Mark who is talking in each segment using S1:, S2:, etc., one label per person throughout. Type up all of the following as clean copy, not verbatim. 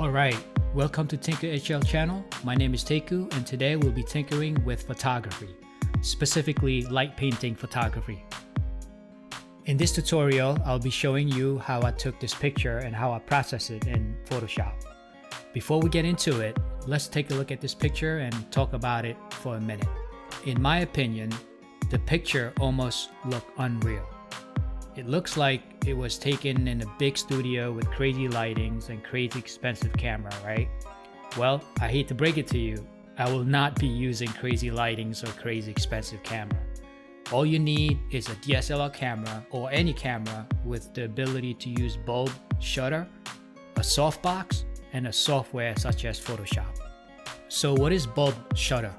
S1: Alright, welcome to Tinker HL channel. My name is Teku and today we'll be tinkering with photography, specifically light painting photography. In this tutorial, I'll be showing you how I took this picture and how I process it in Photoshop. Before we get into it, let's take a look at this picture and talk about it for a minute. In my opinion, the picture almost looked unreal. It looks like it was taken in a big studio with crazy lightings and crazy expensive camera, right? Well, I hate to break it to you, I will not be using crazy lightings or crazy expensive camera. All you need is a DSLR camera or any camera with the ability to use bulb shutter, a softbox, and a software such as Photoshop. So what is bulb shutter?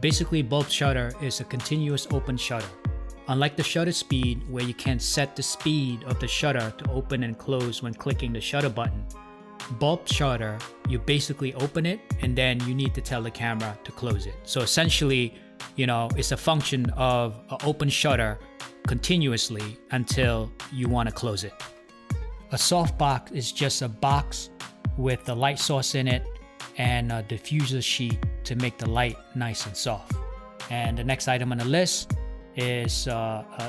S1: Basically, bulb shutter is a continuous open shutter. Unlike the shutter speed, where you can set the speed of the shutter to open and close when clicking the shutter button, bulb shutter, you basically open it and then you need to tell the camera to close it. So essentially, it's a function of an open shutter continuously until you want to close it. A softbox is just a box with the light source in it and a diffuser sheet to make the light nice and soft. And the next item on the list is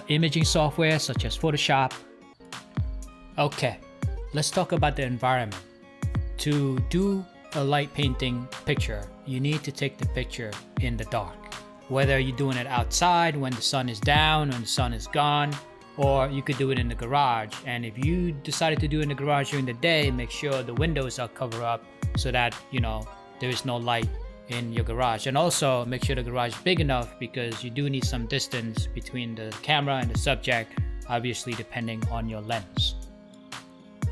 S1: imaging software such as Photoshop. Okay, let's talk about the environment. To do a light painting picture, you need to take the picture in the dark. Whether you're doing it outside when the sun is down and the sun is gone, or you could do it in the garage. And if you decided to do it in the garage during the day, make sure the windows are covered up so that there is no light in your garage. And also make sure the garage is big enough because you do need some distance between the camera and the subject, obviously depending on your lens.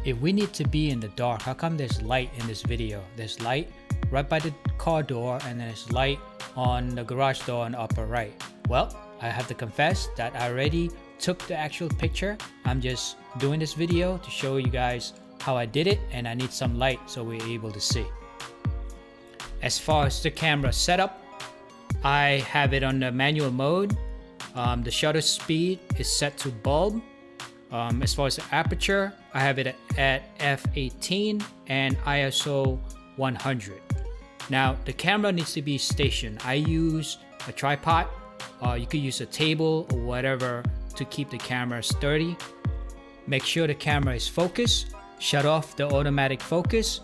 S1: If we need to be in the dark, how come there's light in this video? There's light right by the car door and there's light on the garage door on the upper right. Well, I have to confess that I already took the actual picture. I'm just doing this video to show you guys how I did it, and I need some light so we're able to see. As far as the camera setup, I have it on the manual mode. The shutter speed is set to bulb. As far as the aperture, I have it at f/18 and ISO 100. Now, the camera needs to be stationed. I use a tripod. You could use a table or whatever to keep the camera sturdy. Make sure the camera is focused. Shut off the automatic focus.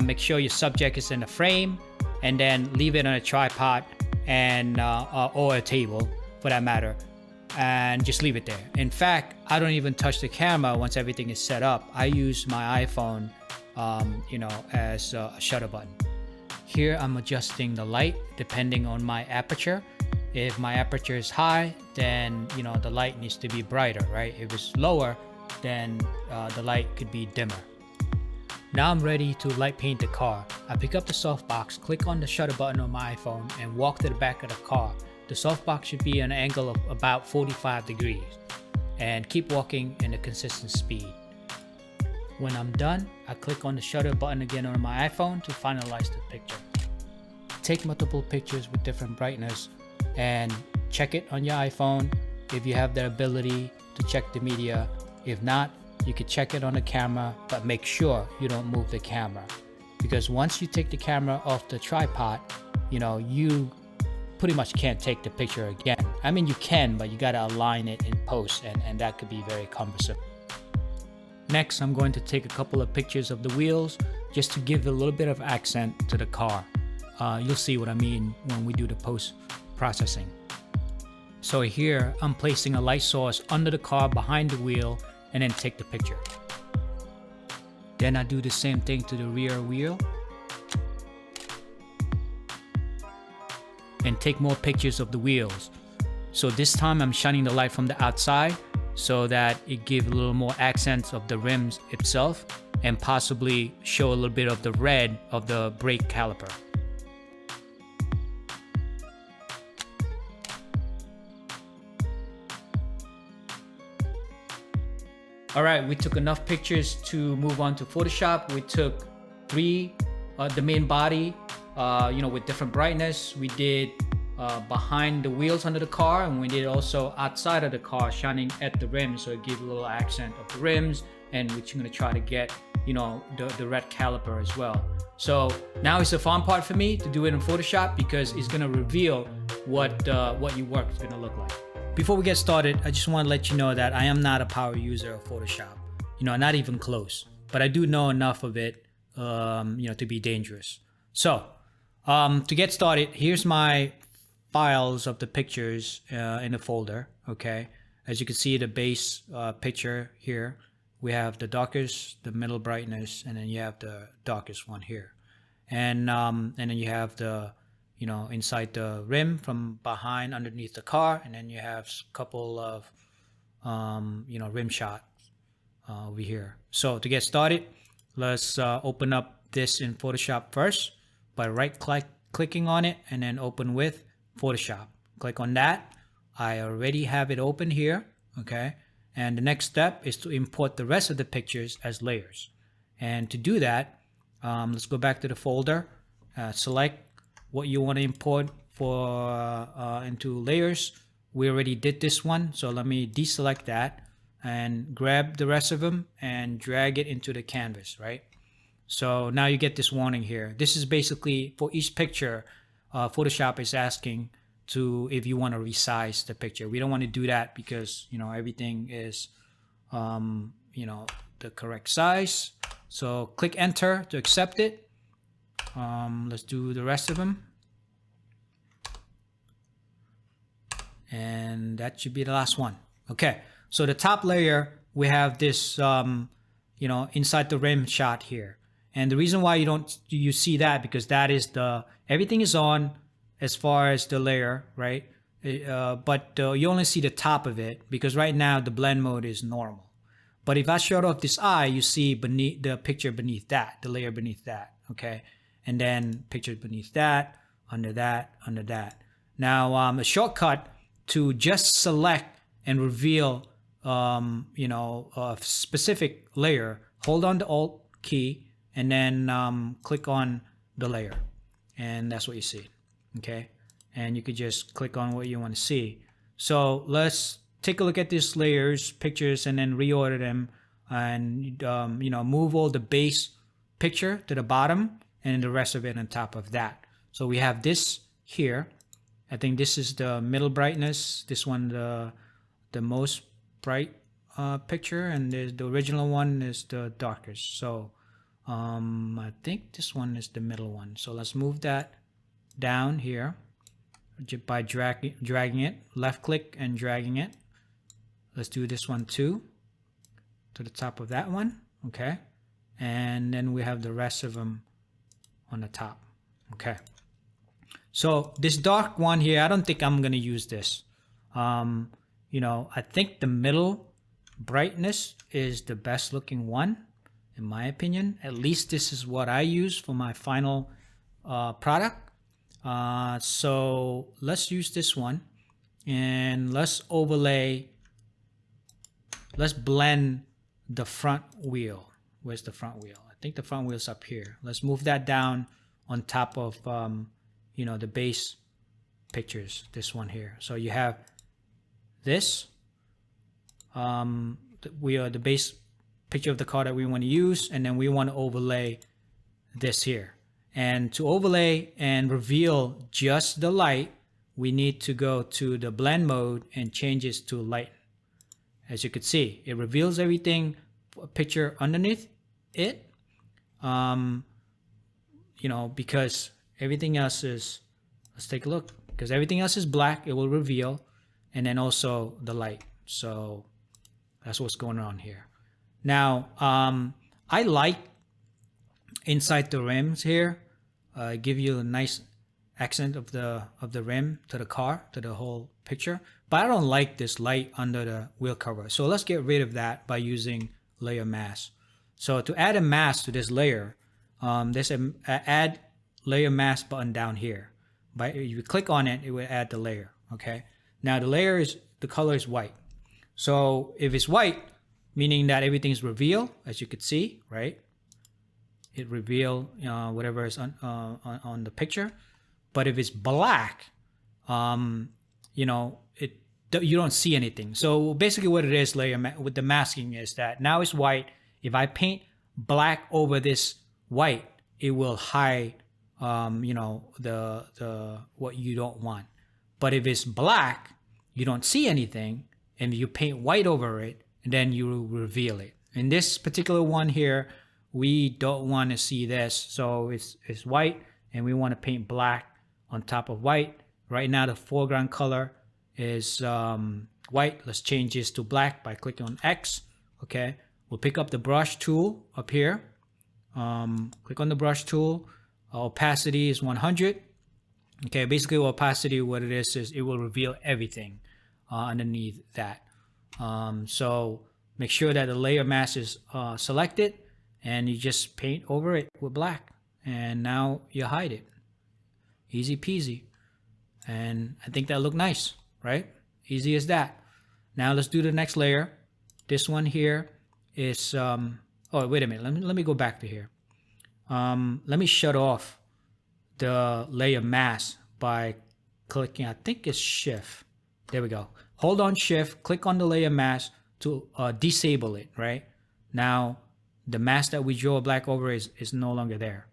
S1: Make sure your subject is in the frame, and then leave it on a tripod and or a table for that matter, and just leave it there. In fact, I don't even touch the camera once everything is set up. I use my iPhone as a shutter button. Here I'm adjusting the light depending on my aperture. If my aperture is high, then the light needs to be brighter, right? If it's lower, then the light could be dimmer. Now I'm ready to light paint the car. I pick up the softbox, click on the shutter button on my iPhone, and walk to the back of the car. The softbox should be an angle of about 45 degrees, and keep walking in a consistent speed. When I'm done, I click on the shutter button again on my iPhone to finalize the picture. Take multiple pictures with different brightness and check it on your iPhone if you have the ability to check the media. If not, you can check it on the camera, but make sure you don't move the camera, because once you take the camera off the tripod, you pretty much can't take the picture again. I mean, you can, but you gotta align it in post, and that could be very cumbersome. Next, I'm going to take a couple of pictures of the wheels just to give a little bit of accent to the car. You'll see what I mean when we do the post processing. So here, I'm placing a light source under the car behind the wheel and then take the picture. Then I do the same thing to the rear wheel and take more pictures of the wheels. So this time I'm shining the light from the outside so that it gives a little more accents of the rims itself and possibly show a little bit of the red of the brake caliper. Alright, we took enough pictures to move on to Photoshop. We took three, the main body, with different brightness. We did behind the wheels under the car, and we did also outside of the car, shining at the rims, so it gives a little accent of the rims, and we're going to try to get the red caliper as well. So now it's the fun part for me to do it in Photoshop, because it's gonna reveal what your work is gonna look like. Before we get started, I just want to let you know that I am not a power user of Photoshop. Not even close. But I do know enough of it, to be dangerous. So to get started, here's my files of the pictures in the folder. Okay, as you can see, the base picture here, we have the darkest, the middle brightness, and then you have the darkest one here, and then you have the inside the rim from behind underneath the car, and then you have a couple of rim shots over here. So to get started, let's open up this in Photoshop first by clicking on it, and then open with Photoshop. Click on that. I already have it open here. Okay, and the next step is to import the rest of the pictures as layers. And to do that, let's go back to the folder, select what you want to import into layers. We already did this one, so let me deselect that and grab the rest of them and drag it into the canvas, right? So now you get this warning here. This is basically for each picture, Photoshop is asking if you want to resize the picture. We don't want to do that because everything is the correct size. So click enter to accept it. Let's do the rest of them, and that should be the last one. Okay, so the top layer, we have this inside the rim shot here, and the reason why you see that, because that is everything is on as far as the layer, right? But you only see the top of it because right now the blend mode is normal. But if I shut off this eye, you see beneath the picture beneath that, the layer beneath that, okay? And then pictures beneath that, under that, under that. Now a shortcut to just select and reveal a specific layer, hold on the Alt key and then click on the layer, and that's what you see. Okay, and you could just click on what you want to see. So let's take a look at these layers, pictures, and then reorder them, and move all the base picture to the bottom and the rest of it on top of that. So we have this here. I think this is the middle brightness, this one the most bright picture, and the original one is the darkest. So I think this one is the middle one. So let's move that down here by dragging it, left click and dragging it. Let's do this one too, to the top of that one. Okay, and then we have the rest of them on the top. Okay, so this dark one here, I don't think I'm gonna use this. I think the middle brightness is the best looking one in my opinion. At least this is what I use for my final product. So let's use this one, and let's blend the front wheel. Where's the front wheel? I think the front wheel's up here. Let's move that down on top of the base pictures, this one here. So you have this the base picture of the car that we want to use, and then we want to overlay this here. And to overlay and reveal just the light, we need to go to the blend mode and change it to light. As you can see, it reveals everything, picture underneath it, because everything else is, let's take a look, because everything else is black, it will reveal, and then also the light. So that's what's going on here. Now, I like inside the rims here, give you a nice accent of the rim to the car, to the whole picture. But I don't like this light under the wheel cover. So let's get rid of that by using layer mask. So to add a mask to this layer, there's an add layer mask button down here. If you click on it, it will add the layer. Okay. Now the color is white. So if it's white, meaning that everything is revealed, as you could see, right? It reveal whatever is on the picture. But if it's black, you don't see anything. So basically what it is with the masking is that now it's white. If I paint black over this white, it will hide, you know, the what you don't want. But if it's black, you don't see anything, and you paint white over it, and then you reveal it. In this particular one here, we don't want to see this, so it's white, and we want to paint black on top of white. Right now, the foreground color is white. Let's change this to black by clicking on X. Okay, we'll pick up the brush tool up here. Click on the brush tool. Opacity is 100. Okay, basically opacity, what it is it will reveal everything underneath that. So make sure that the layer mask is selected, and you just paint over it with black, and now you hide it. Easy peasy. And I think that looked nice, right? Easy as that. Now let's do the next layer. This one here is oh, wait a minute, let me go back to here. Let me shut off the layer mask by clicking, I think it's Shift. There we go. Hold on Shift, click on the layer mask to disable it, right? Now the mask that we draw black over is no longer there.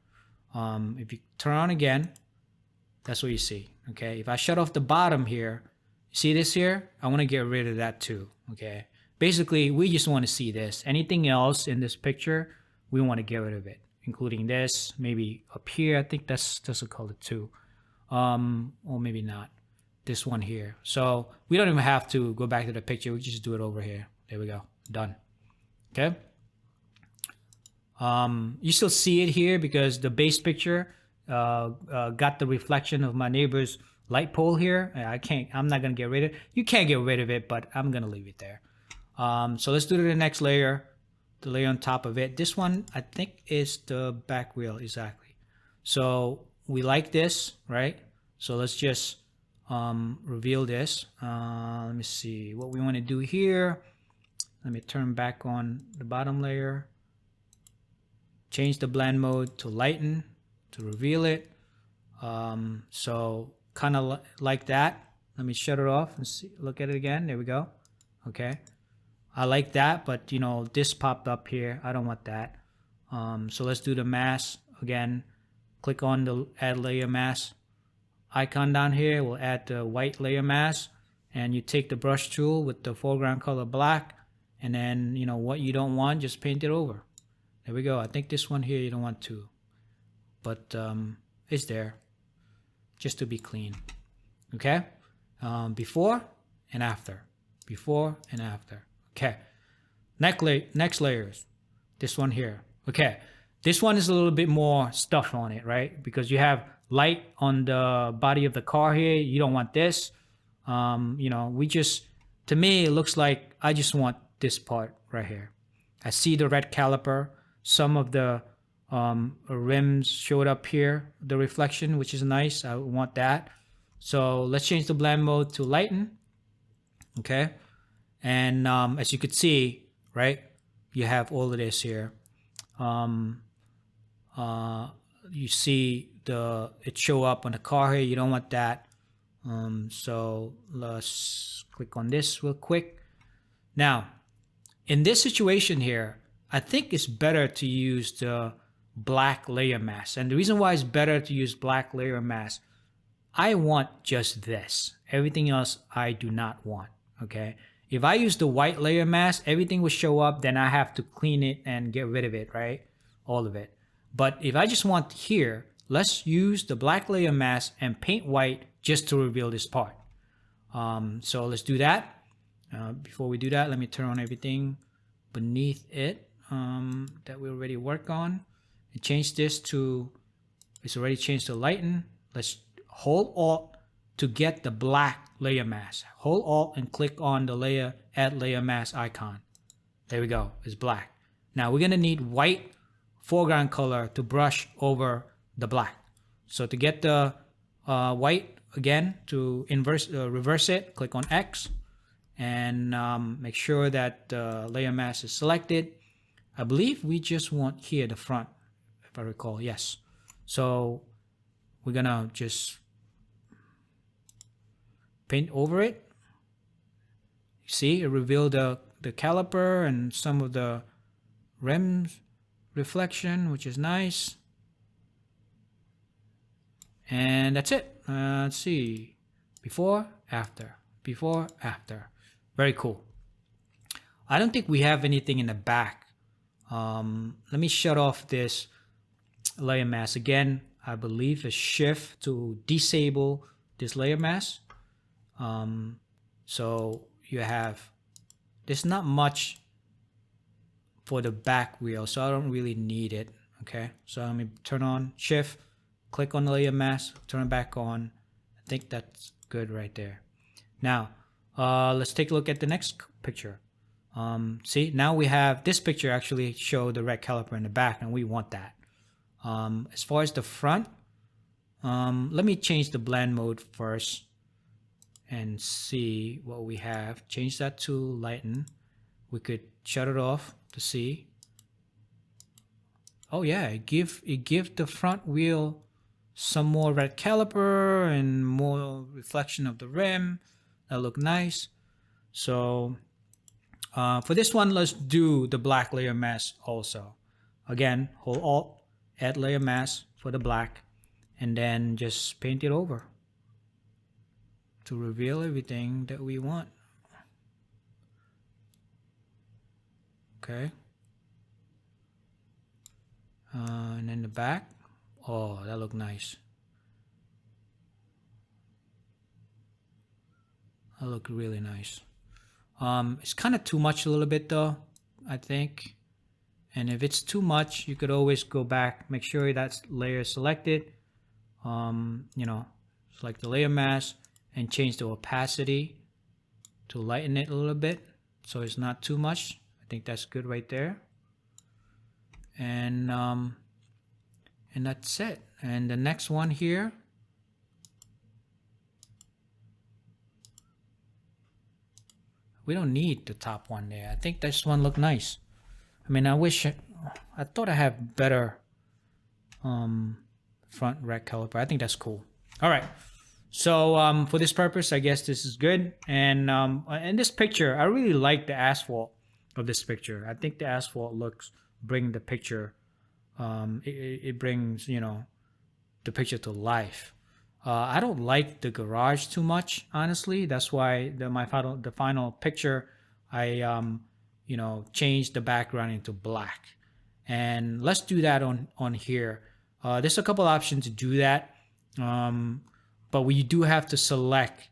S1: If you turn on again, that's what you see. Okay, if I shut off the bottom here, see this here? I want to get rid of that too. Okay, basically we just want to see this. Anything else in this picture, we want to get rid of it, including this. Maybe up here, I think that's a color too, or maybe not. This one here. So we don't even have to go back to the picture. We just do it over here. There we go. Done. Okay. You still see it here because the base picture got the reflection of my neighbor's light pole here. I'm not gonna get rid of it. You can't get rid of it, but I'm gonna leave it there. So let's do the next layer, the layer on top of it. This one I think is the back wheel, exactly. So we like this, right? So let's just reveal this. Let me see what we want to do here. Let me turn back on the bottom layer. Change the blend mode to lighten to reveal it. So kind of like that. Let me shut it off and see, look at it again. There we go. Okay. I like that, but you know, this popped up here. I don't want that. So let's do the mask again. Click on the add layer mask icon down here. We'll add the white layer mask, and you take the brush tool with the foreground color black, and then you know what you don't want, just paint it over. There we go. I think this one here you don't want to, but it's there just to be clean. Okay, before and after, before and after. Okay, next layers. This one here. Okay, this one is a little bit more stuff on it, right? Because you have light on the body of the car here. You don't want this. You know, to me it looks like I just want this part right here. I see the red caliper. Some of the rims showed up here, the reflection, which is nice. I want that. So let's change the blend mode to lighten. Okay, and as you could see, right, you have all of this here. You see it show up on the car here. You don't want that. So let's click on this real quick. Now, in this situation here, I think it's better to use the black layer mask. And the reason why it's better to use black layer mask, I want just this. Everything else I do not want. Okay. If I use the white layer mask, everything will show up. Then I have to clean it and get rid of it, right? All of it. But if I just want here, let's use the black layer mask and paint white just to reveal this part. So let's do that. Before we do that, let me turn on everything beneath it that we already work on. And change this to, it's already changed to lighten. Let's hold Alt to get the black layer mask. Hold Alt and click on the add layer mask icon. There we go, it's black. Now we're gonna need white foreground color to brush over the black. So to get the white again, to reverse it, click on X and make sure that the layer mask is selected. I believe we just want here the front, if I recall. Yes. So we're gonna just paint over it. See, it revealed the caliper and some of the rims. reflection, which is nice. And that's it. Let's see. Before, after. Before, after. Very cool. I don't think we have anything in the back. Let me shut off this layer mask again. I believe it's shift to disable this layer mask. So you have, there's not much for the back wheel, so I don't really need it. Okay, so let me turn on shift, click on the layer mask, turn it back on. I think that's good right there. Now let's take a look at the next picture. See, now we have this picture actually show the red caliper in the back, and we want that. As far as the front, let me change the blend mode first and see what we have. Change that to lighten. We could shut it off to see. Oh yeah, it give the front wheel some more red caliper and more reflection of the rim. That look nice. So for this one, let's do the black layer mask also. Again, hold Alt, add layer mask for the black, and then just paint it over to reveal everything that we want. Okay. And then the back. Oh, that look nice. That look really nice. It's kind of too much a little bit though, I think. And if it's too much, you could always go back, make sure that's layer selected. You know, select the layer mask and change the opacity to lighten it a little bit so it's not too much. I think that's good right there. And that's it. And the next one here, we don't need the top one there. I think this one look nice. I mean, I thought I have better front red caliper. I think that's cool. All right. So for this purpose, I guess this is good. And in this picture, I really like the asphalt of this picture. I think the asphalt bring the picture. It brings, you know, the picture to life. I don't like the garage too much, honestly. That's why the final picture, I you know, changed the background into black. And let's do that on here. There's a couple options to do that, but we do have to select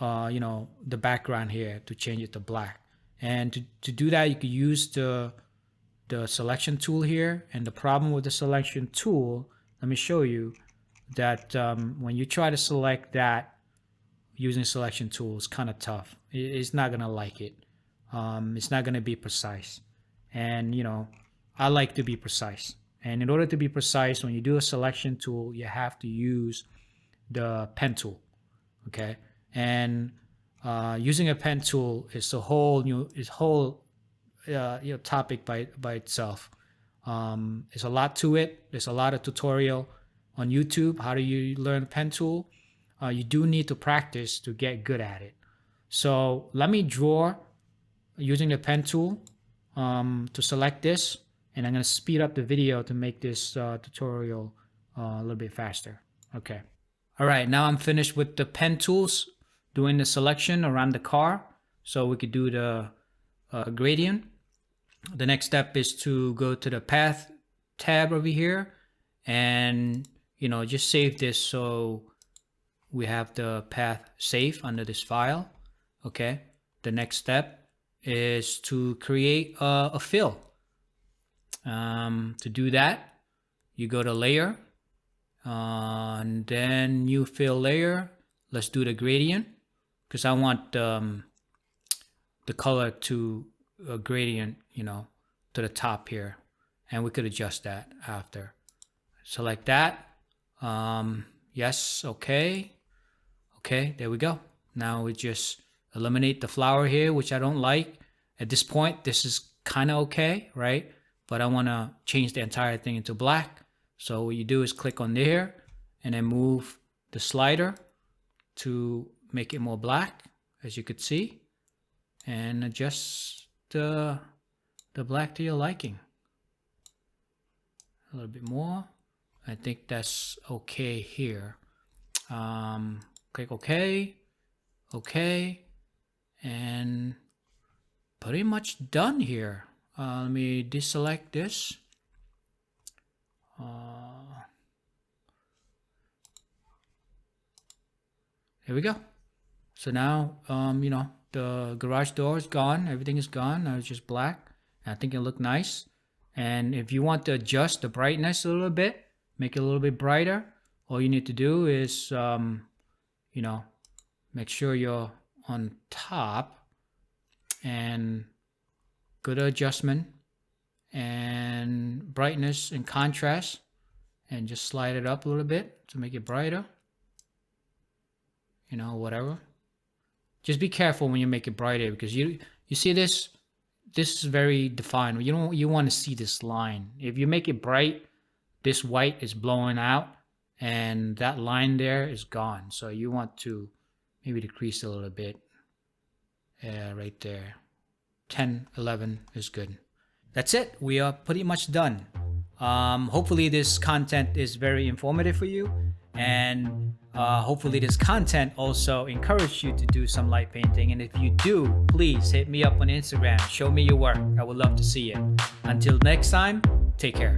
S1: you know, the background here to change it to black. And to do that, you could use the selection tool here. And the problem with the selection tool, let me show you that when you try to select that using selection tool, it's kind of tough. It's not gonna like it. It's not gonna be precise. And you know, I like to be precise. And in order to be precise, when you do a selection tool, you have to use the pen tool. Okay, and using a pen tool is a whole topic by itself. There's a lot to it. There's a lot of tutorial on YouTube. How do you learn pen tool? You do need to practice to get good at it. So let me draw using the pen tool to select this, and I'm going to speed up the video to make this tutorial a little bit faster. Okay. All right, now I'm finished with the pen tools, doing the selection around the car, so we could do the gradient. The next step is to go to the path tab over here, and you know, just save this so we have the path safe under this file. Okay. The next step is to create a fill. To do that, you go to layer, and then new fill layer. Let's do the gradient because I want the color to a gradient, you know, to the top here, and we could adjust that after. Select that. Yes. Okay. There we go. Now we just eliminate the flower here, which I don't like. At this point, this is kind of okay, right? But I want to change the entire thing into black. So what you do is click on there and then move the slider to make it more black, as you could see, and adjust the black to your liking. A little bit more. I think that's okay here. Click OK. OK. And pretty much done here. Let me deselect this. Here we go. So now, you know, the garage door is gone. Everything is gone. Now it's just black. I think it looked nice. And if you want to adjust the brightness a little bit, make it a little bit brighter, all you need to do is, you know, make sure you're on top and go to adjustment and brightness and contrast and just slide it up a little bit to make it brighter. You know, whatever. Just be careful when you make it brighter, because you see this is very defined. You want to see this line. If you make it bright, this white is blowing out and that line there is gone. So you want to maybe decrease a little bit. Yeah, right there. 10, 11 is good. That's it. We are pretty much done. Hopefully this content is very informative for you, and hopefully this content also encouraged you to do some light painting. And if you do, please hit me up on Instagram. Show me your work. I would love to see it. Until next time, take care.